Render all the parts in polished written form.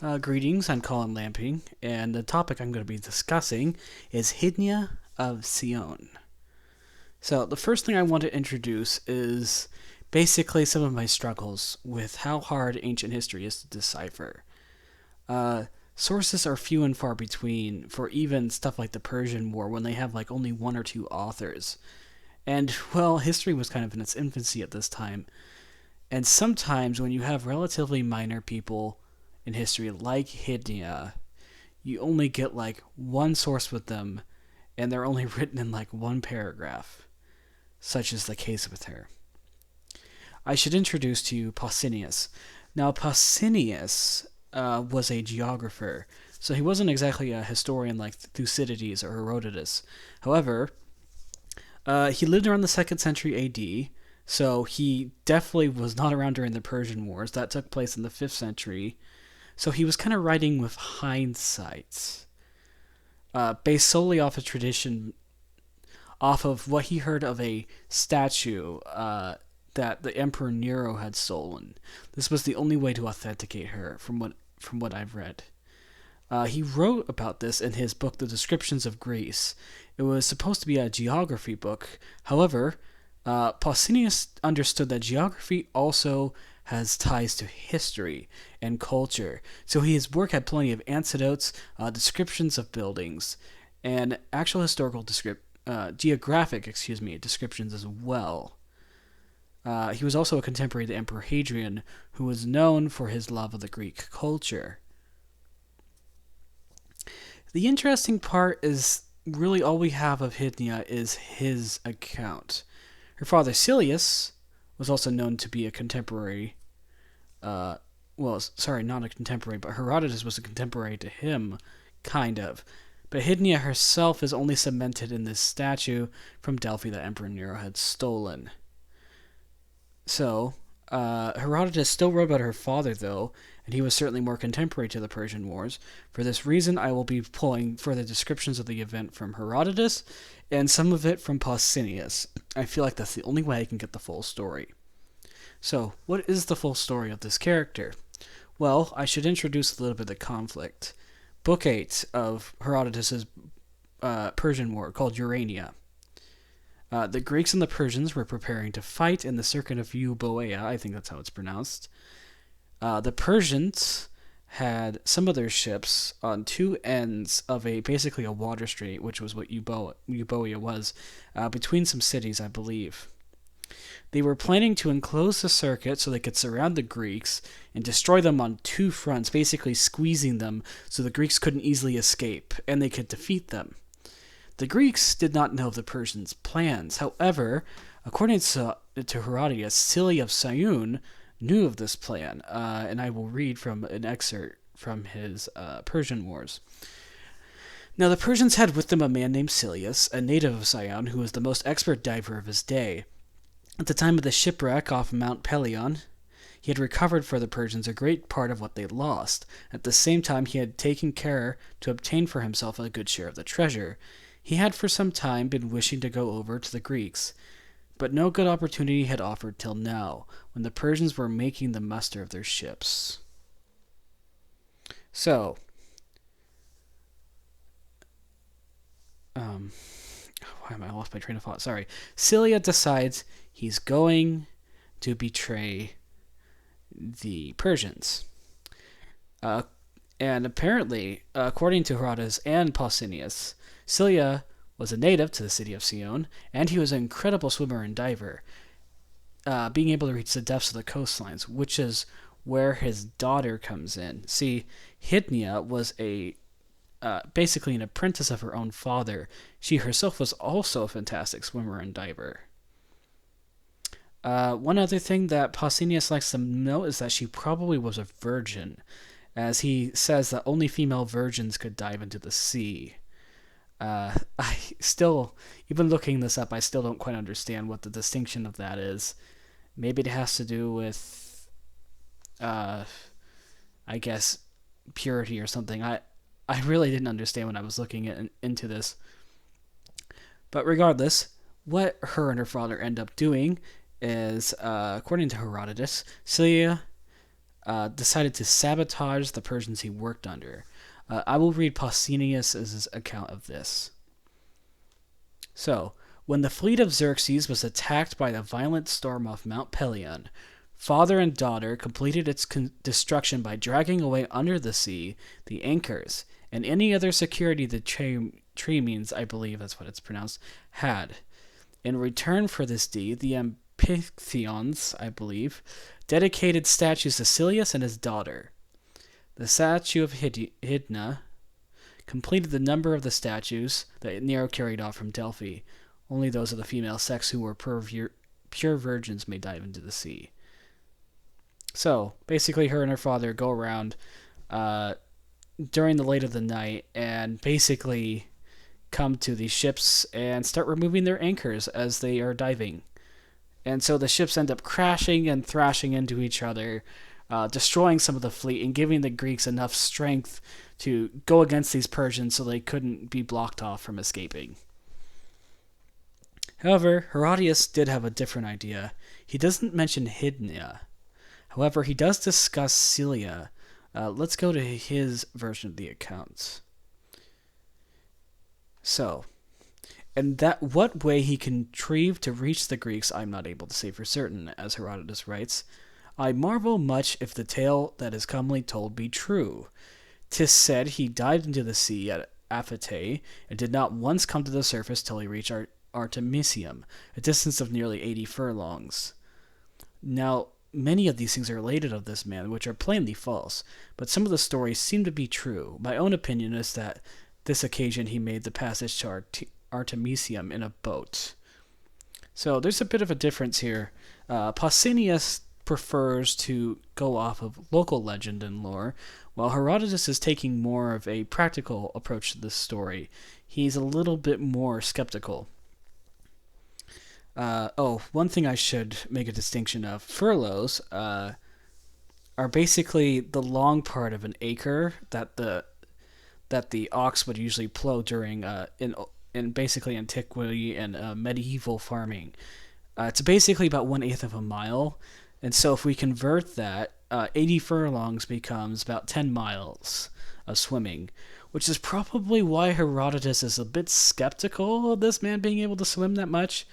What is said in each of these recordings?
Greetings, I'm Colin Lamping, and the topic I'm going to be discussing is Hydna of Scione. So, the first thing I want to introduce is basically some of my struggles with how hard ancient history is to decipher. Uh, Sources are few and far between for even stuff like the Persian War when they have like only one or two authors. And, well, history was kind of in its infancy at this time. And sometimes when you have relatively minor people in history like Hydnia, you only get like one source with them, and they're only written in like one paragraph, such is the case with her. I should introduce to you Pausanias. Now, Pausanias was a geographer, so he wasn't exactly a historian like Thucydides or Herodotus. However, he lived around the 2nd century AD, so he definitely was not around during the Persian Wars. That took place in the 5th century. So he was kind of writing with hindsight, based solely off of tradition, off of what he heard of a statue that the Emperor Nero had stolen. This was the only way to authenticate her, from what I've read. He wrote about this in his book, The Descriptions of Greece. It was supposed to be a geography book. However, Pausanias understood that geography also has ties to history and culture. So his work had plenty of anecdotes, descriptions of buildings, and actual geographic, descriptions as well. He was also a contemporary of the Emperor Hadrian, who was known for his love of the Greek culture. The interesting part is really all we have of Hydnia is his account. Her father Silius was also known to be a contemporary. Sorry, not a contemporary, but Herodotus was a contemporary to him, kind of. But Hydnia herself is only cemented in this statue from Delphi that Emperor Nero had stolen. So, Herodotus still wrote about her father, though, and he was certainly more contemporary to the Persian Wars. For this reason, I will be pulling further descriptions of the event from Herodotus and some of it from Pausanias. I feel like that's the only way I can get the full story. So, what is the full story of this character? Well, I should introduce a little bit of the conflict. Book 8 of Herodotus's Persian War, called Urania. The Greeks and the Persians were preparing to fight in the circuit of Euboea, I think that's how it's pronounced. The Persians had some of their ships on two ends of basically a water strait, which was what Euboea was, between some cities, I believe. They were planning to enclose the circuit so they could surround the Greeks and destroy them on two fronts, basically squeezing them so the Greeks couldn't easily escape and they could defeat them. The Greeks did not know of the Persians' plans. However, according to Herodotus, Sili of Scione knew of this plan, and I will read from an excerpt from his Persian Wars. Now, the Persians had with them a man named Silius, a native of Scione, who was the most expert diver of his day. At the time of the shipwreck off Mount Pelion, he had recovered for the Persians a great part of what they lost. At the same time, he had taken care to obtain for himself a good share of the treasure. He had for some time been wishing to go over to the Greeks, but no good opportunity had offered till now, when the Persians were making the muster of their ships. So, why am I lost my train of thought? Sorry. Cilia decides he's going to betray the Persians. And apparently, according to Herodotus and Pausanias, Cilia was a native to the city of Scione, and he was an incredible swimmer and diver, being able to reach the depths of the coastlines, which is where his daughter comes in. See, Hydnia was basically an apprentice of her own father. She herself was also a fantastic swimmer and diver. One other thing that Pausanias likes to note is that she probably was a virgin, as he says that only female virgins could dive into the sea. I still, even looking this up, I still don't quite understand what the distinction of that is. Maybe it has to do with, I guess, purity or something. I really didn't understand when I was looking into this. But regardless, what her and her father end up doing is, according to Herodotus, Cilia decided to sabotage the Persians he worked under. I will read Pausanias' account of this. So, when the fleet of Xerxes was attacked by the violent storm off Mount Pelion, father and daughter completed its destruction by dragging away under the sea the anchors and any other security the Tremeans, I believe that's what it's pronounced, had. In return for this deed, the Amphictyons, I believe, dedicated statues to Silius and his daughter. The statue of Hydna completed the number of the statues that Nero carried off from Delphi. Only those of the female sex who were pure virgins may dive into the sea. So, basically, her and her father go around during the late of the night and basically come to these ships and start removing their anchors as they are diving. And so the ships end up crashing and thrashing into each other, destroying some of the fleet and giving the Greeks enough strength to go against these Persians so they couldn't be blocked off from escaping. However, Herodotus did have a different idea. He doesn't mention Hydna. However, he does discuss Cilia. Let's go to his version of the account. So, and that what way he contrived to reach the Greeks I'm not able to say for certain, as Herodotus writes. I marvel much if the tale that is commonly told be true. 'Tis said he dived into the sea at Aphite, and did not once come to the surface till he reached Artemisium, a distance of nearly 80 furlongs. Now, many of these things are related of this man, which are plainly false, but some of the stories seem to be true. My own opinion is that this occasion he made the passage to Artemisium in a boat. So there's a bit of a difference here. Pausanias prefers to go off of local legend and lore, while Herodotus is taking more of a practical approach to this story. He's a little bit more skeptical. One thing I should make a distinction of. Furloughs are basically the long part of an acre that the ox would usually plow during in basically antiquity and medieval farming. It's basically about 1/8 of a mile, and so if we convert that, 80 furlongs becomes about 10 miles of swimming, which is probably why Herodotus is a bit skeptical of this man being able to swim that much.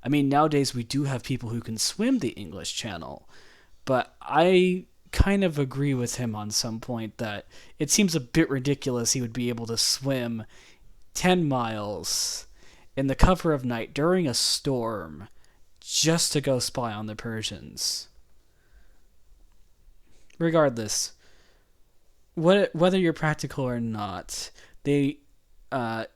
I mean, nowadays we do have people who can swim the English Channel, but I kind of agree with him on some point that it seems a bit ridiculous he would be able to swim 10 miles in the cover of night during a storm just to go spy on the Persians. Regardless, whether you're practical or not, Hydna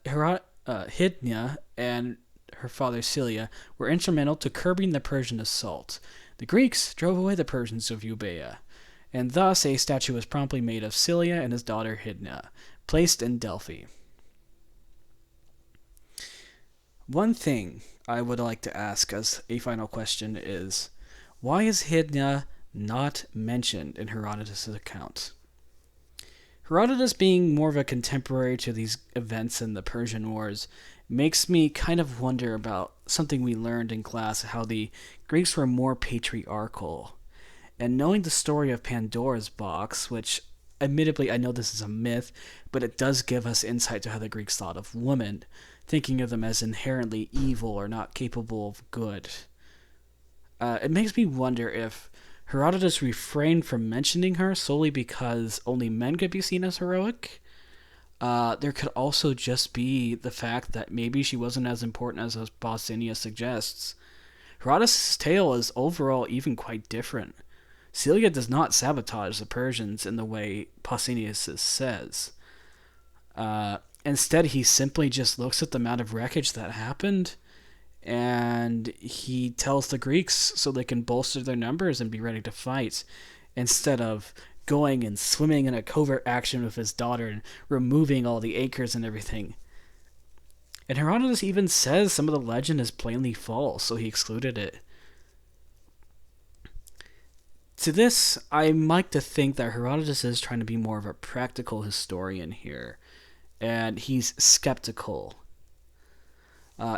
and her father Cilia were instrumental to curbing the Persian assault. The Greeks drove away the Persians of Euboea, and thus a statue was promptly made of Cilia and his daughter Hydna, placed in Delphi. One thing I would like to ask as a final question is, why is Hydna not mentioned in Herodotus' account? Herodotus, being more of a contemporary to these events in the Persian Wars, makes me kind of wonder about something we learned in class, how the Greeks were more patriarchal. And knowing the story of Pandora's box, which admittedly I know this is a myth, but it does give us insight to how the Greeks thought of women, thinking of them as inherently evil or not capable of good. It makes me wonder if Herodotus refrained from mentioning her solely because only men could be seen as heroic. There could also just be the fact that maybe she wasn't as important as Pausanias suggests. Herodotus' tale is overall even quite different. Cilia does not sabotage the Persians in the way Pausanias says. Instead, he simply just looks at the amount of wreckage that happened, and he tells the Greeks so they can bolster their numbers and be ready to fight, instead of going and swimming in a covert action with his daughter and removing all the anchors and everything. And Herodotus even says some of the legend is plainly false, so he excluded it. To this, I like to think that Herodotus is trying to be more of a practical historian here, and he's skeptical.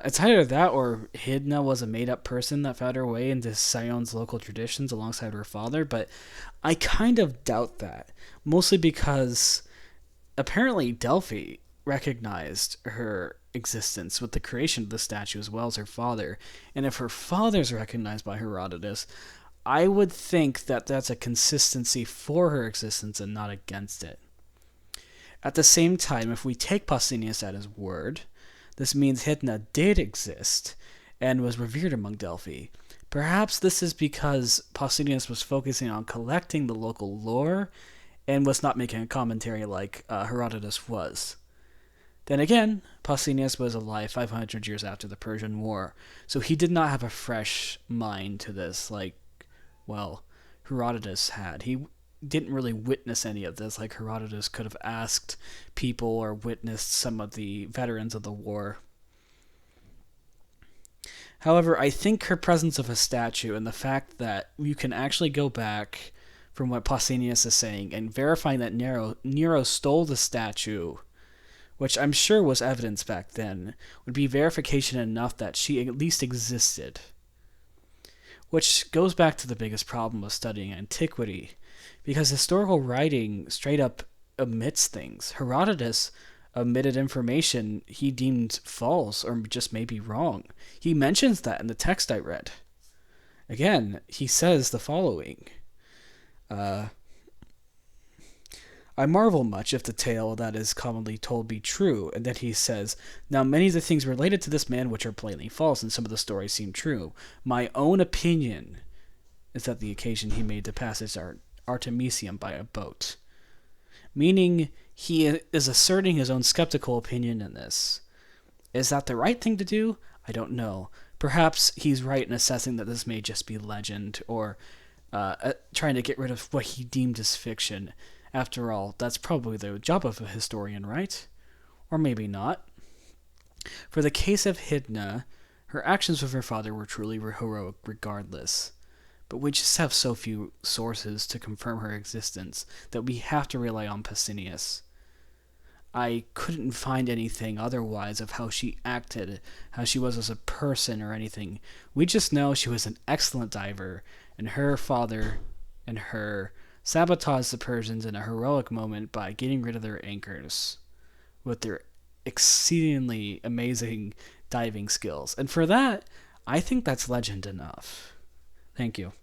It's either that or Hydna was a made up person that found her way into Sione's local traditions alongside her father, but I kind of doubt that. Mostly because apparently Delphi recognized her existence with the creation of the statue as well as her father. And if her father's recognized by Herodotus, I would think that that's a consistency for her existence and not against it. At the same time, if we take Pausanias at his word, this means Hydna did exist and was revered among Delphi. Perhaps this is because Pausanias was focusing on collecting the local lore and was not making a commentary like Herodotus was. Then again, Pausanias was alive 500 years after the Persian War, so he did not have a fresh mind to this like, well, Herodotus had. He didn't really witness any of this like Herodotus could have asked people or witnessed some of the veterans of the war. However, I think her presence of a statue and the fact that you can actually go back from what Pausanias is saying and verifying that Nero stole the statue, which I'm sure was evidence back then, would be verification enough that she at least existed. Which goes back to the biggest problem of studying antiquity, because historical writing straight up omits things. Herodotus omitted information he deemed false or just maybe wrong. He mentions that in the text I read. Again, he says the following. I marvel much if the tale that is commonly told be true, and then he says, now many of the things related to this man which are plainly false, and some of the stories seem true. My own opinion is that the occasion he made the passage Artemisium by a boat. Meaning, he is asserting his own skeptical opinion in this. Is that the right thing to do? I don't know. Perhaps he's right in assessing that this may just be legend, or trying to get rid of what he deemed as fiction. After all, that's probably the job of a historian, right? Or maybe not. For the case of Hydna, her actions with her father were truly heroic regardless. But we just have so few sources to confirm her existence that we have to rely on Pausanias. I couldn't find anything otherwise of how she acted, how she was as a person or anything. We just know she was an excellent diver, and her father and her sabotaged the Persians in a heroic moment by getting rid of their anchors with their exceedingly amazing diving skills. And for that, I think that's legend enough. Thank you.